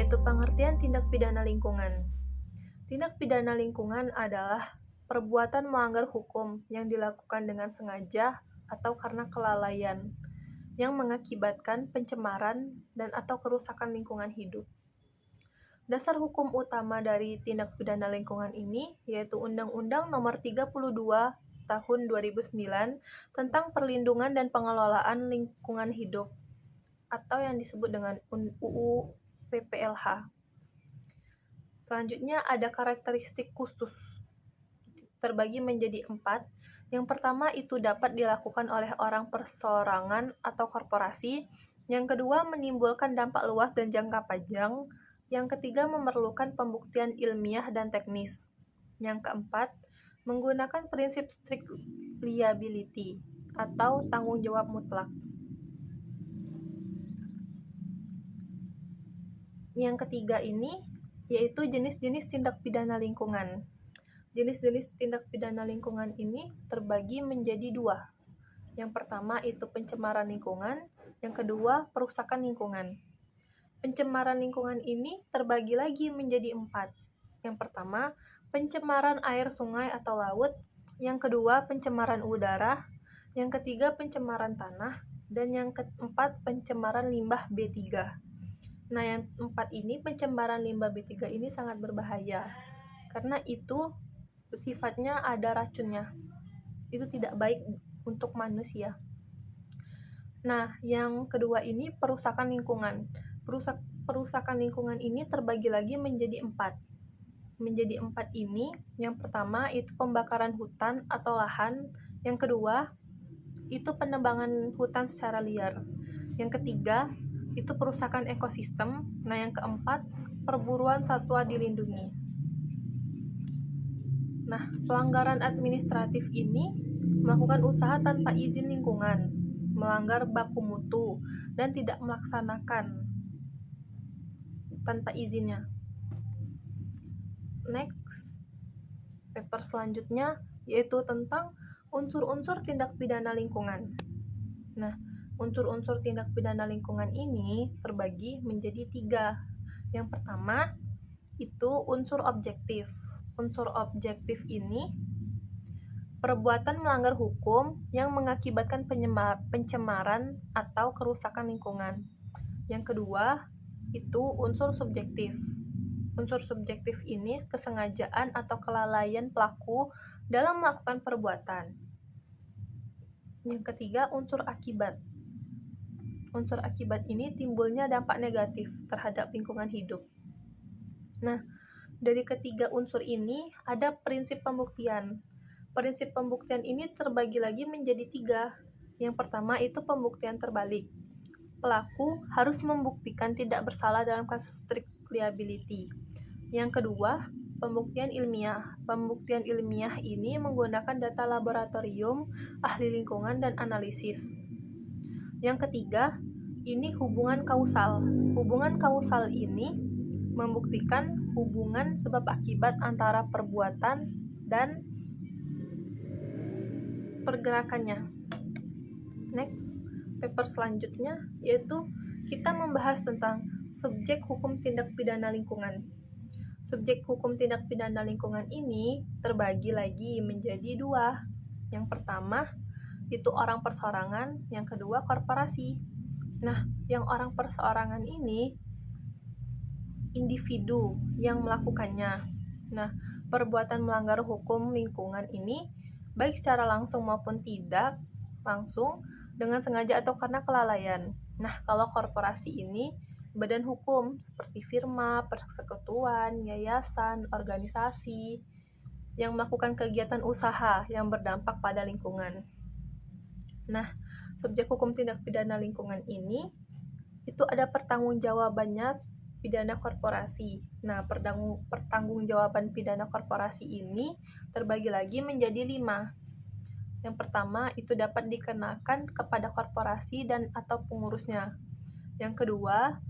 yaitu pengertian tindak pidana lingkungan. Tindak pidana lingkungan adalah perbuatan melanggar hukum yang dilakukan dengan sengaja atau karena kelalaian yang mengakibatkan pencemaran dan atau kerusakan lingkungan hidup. Dasar hukum utama dari tindak pidana lingkungan ini yaitu Undang-Undang Nomor 32 Tahun 2009 tentang Perlindungan dan Pengelolaan Lingkungan Hidup atau yang disebut dengan UU PPLH. Selanjutnya ada karakteristik khusus, terbagi menjadi 4. Yang pertama itu dapat dilakukan oleh orang perseorangan atau korporasi. Yang kedua menimbulkan dampak luas dan jangka panjang. Yang ketiga memerlukan pembuktian ilmiah dan teknis. Yang keempat menggunakan prinsip strict liability atau tanggung jawab mutlak. Yang ketiga ini yaitu jenis-jenis tindak pidana lingkungan. Jenis-jenis tindak pidana lingkungan ini terbagi menjadi 2. Yang pertama itu pencemaran lingkungan, yang kedua perusakan lingkungan. Pencemaran lingkungan ini terbagi lagi menjadi 4. Yang pertama, pencemaran air sungai atau laut, yang kedua pencemaran udara, yang ketiga pencemaran tanah, dan yang keempat pencemaran limbah B3. Nah, yang 4 ini pencemaran limbah B3 ini sangat berbahaya karena itu sifatnya ada racunnya. Itu tidak baik untuk manusia. Nah, yang kedua ini perusakan lingkungan. Perusakan lingkungan ini terbagi lagi menjadi 4. Menjadi 4 ini, yang pertama itu pembakaran hutan atau lahan, yang kedua itu penebangan hutan secara liar, yang ketiga itu perusakan ekosistem, nah yang keempat perburuan satwa dilindungi. Nah, pelanggaran administratif ini melakukan usaha tanpa izin lingkungan, melanggar baku mutu, dan tidak melaksanakan tanpa izinnya. Next, paper selanjutnya yaitu tentang unsur-unsur tindak pidana lingkungan. Nah, unsur-unsur tindak pidana lingkungan ini terbagi menjadi 3. Yang pertama, itu unsur objektif. Unsur objektif ini perbuatan melanggar hukum yang mengakibatkan pencemaran atau kerusakan lingkungan. Yang kedua, itu unsur subjektif. Unsur subjektif ini kesengajaan atau kelalaian pelaku dalam melakukan perbuatan. Yang ketiga, unsur akibat. Unsur akibat ini timbulnya dampak negatif terhadap lingkungan hidup. Nah, dari ketiga unsur ini ada prinsip pembuktian. Prinsip pembuktian ini terbagi lagi menjadi 3. Yang pertama itu pembuktian terbalik. Pelaku harus membuktikan tidak bersalah dalam kasus strict liability. Yang kedua, pembuktian ilmiah. Pembuktian ilmiah ini menggunakan data laboratorium, ahli lingkungan, dan analisis. Yang ketiga, ini hubungan kausal. Hubungan kausal ini membuktikan hubungan sebab akibat antara perbuatan dan pergerakannya. Next, paper selanjutnya yaitu kita membahas tentang subjek hukum tindak pidana lingkungan. Subjek hukum tindak pidana lingkungan ini terbagi lagi menjadi 2. Yang pertama itu orang perseorangan, yang kedua korporasi. Nah, yang orang perseorangan ini individu yang melakukannya. Nah, perbuatan melanggar hukum lingkungan ini baik secara langsung maupun tidak langsung dengan sengaja atau karena kelalaian. Nah, kalau korporasi ini badan hukum seperti firma, persekutuan, yayasan, organisasi yang melakukan kegiatan usaha yang berdampak pada lingkungan. Nah, subjek hukum tindak pidana lingkungan ini itu ada pertanggungjawabannya pidana korporasi. Nah, pertanggungjawaban pidana korporasi ini terbagi lagi menjadi 5. Yang pertama itu dapat dikenakan kepada korporasi dan atau pengurusnya. Yang kedua,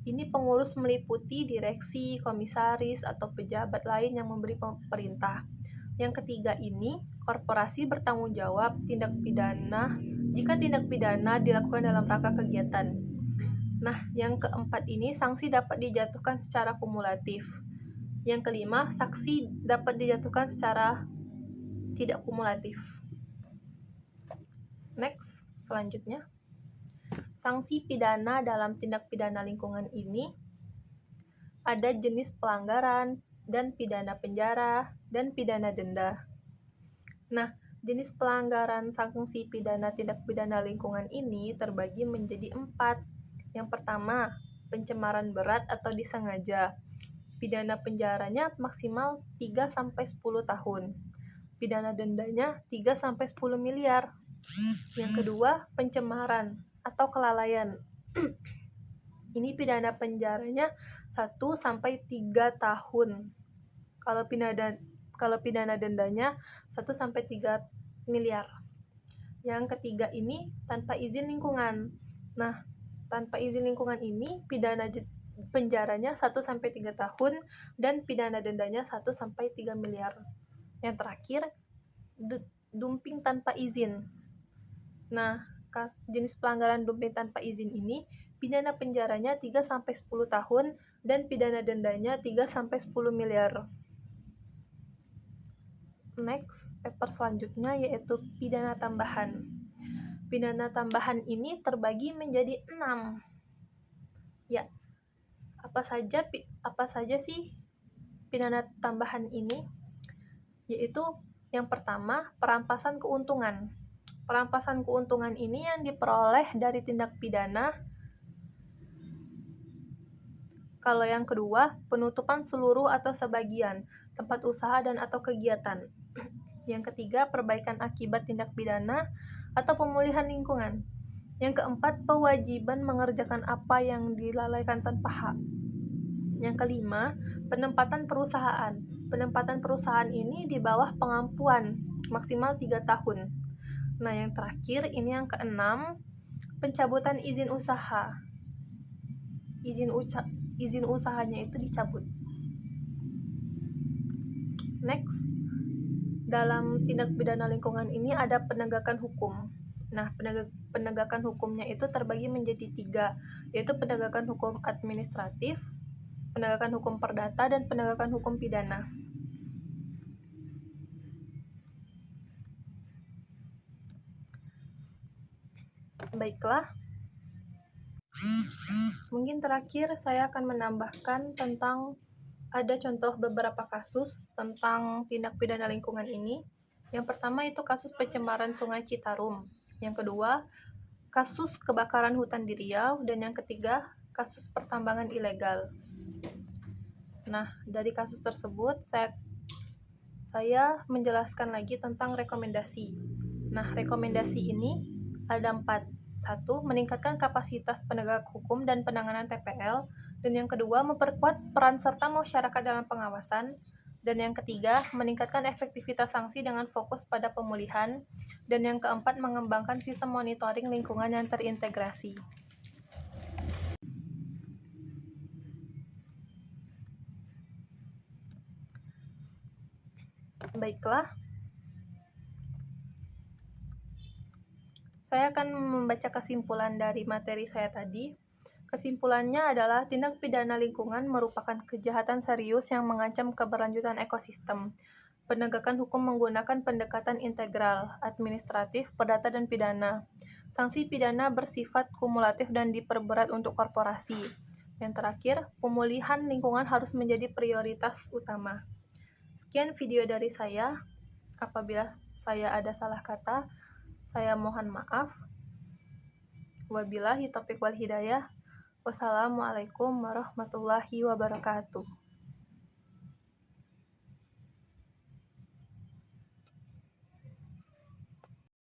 ini pengurus meliputi direksi, komisaris, atau pejabat lain yang memberi perintah. Yang ketiga ini, korporasi bertanggung jawab tindak pidana jika tindak pidana dilakukan dalam rangka kegiatan. Nah, yang keempat ini sanksi dapat dijatuhkan secara kumulatif. Yang kelima, sanksi dapat dijatuhkan secara tidak kumulatif. Next, selanjutnya. Sanksi pidana dalam tindak pidana lingkungan ini ada jenis pelanggaran dan pidana penjara dan pidana denda. Nah, jenis pelanggaran sanksi pidana tindak pidana lingkungan ini terbagi menjadi 4. Yang pertama, pencemaran berat atau disengaja. Pidana penjaranya maksimal 3-10 tahun. Pidana dendanya 3-10 miliar. Yang kedua, pencemaran atau kelalaian. Ini pidana penjaranya 1-3 tahun. Kalau pidana dendanya 1-3 miliar. Yang ketiga ini tanpa izin lingkungan. Nah, tanpa izin lingkungan ini pidana penjaranya 1-3 tahun dan pidana dendanya 1-3 miliar. Yang terakhir, dumping tanpa izin. Nah, jenis pelanggaran dumping tanpa izin ini pidana penjaranya 3-10 tahun dan pidana dendanya 3-10 miliar. Next, paper selanjutnya yaitu pidana tambahan. Pidana tambahan ini terbagi menjadi 6. Ya, apa saja sih pidana tambahan ini? Yaitu yang pertama, perampasan keuntungan. Perampasan keuntungan ini yang diperoleh dari tindak pidana. Kalau yang kedua, penutupan seluruh atau sebagian tempat usaha dan atau kegiatan. Yang ketiga, perbaikan akibat tindak pidana atau pemulihan lingkungan. Yang keempat, kewajiban mengerjakan apa yang dilalaikan tanpa hak. Yang kelima, penempatan perusahaan. Penempatan perusahaan ini di bawah pengampuan maksimal 3 tahun. Nah, yang terakhir ini yang keenam, pencabutan izin usaha. Izin usahanya itu dicabut. Next, dalam tindak pidana lingkungan ini ada penegakan hukum. Nah, penegakan hukumnya itu terbagi menjadi 3, yaitu penegakan hukum administratif, penegakan hukum perdata, dan penegakan hukum pidana. Baiklah, mungkin terakhir saya akan menambahkan tentang ada contoh beberapa kasus tentang tindak pidana lingkungan ini. Yang pertama itu kasus pencemaran Sungai Citarum. Yang kedua, kasus kebakaran hutan di Riau. Dan yang ketiga, kasus pertambangan ilegal. Nah, dari kasus tersebut, saya menjelaskan lagi tentang rekomendasi. Nah, rekomendasi ini ada 4. 1. Meningkatkan kapasitas penegak hukum dan penanganan TPL. Dan yang kedua, memperkuat peran serta masyarakat dalam pengawasan. Dan yang ketiga, meningkatkan efektivitas sanksi dengan fokus pada pemulihan. Dan yang keempat, mengembangkan sistem monitoring lingkungan yang terintegrasi. Baiklah, saya akan membaca kesimpulan dari materi saya tadi. Kesimpulannya adalah tindak pidana lingkungan merupakan kejahatan serius yang mengancam keberlanjutan ekosistem. Penegakan hukum menggunakan pendekatan integral, administratif, perdata, dan pidana. Sanksi pidana bersifat kumulatif dan diperberat untuk korporasi. Yang terakhir, pemulihan lingkungan harus menjadi prioritas utama. Sekian video dari saya. Apabila saya ada salah kata, saya mohon maaf. Wabillahi taufiq wal hidayah. Wassalamualaikum warahmatullahi wabarakatuh.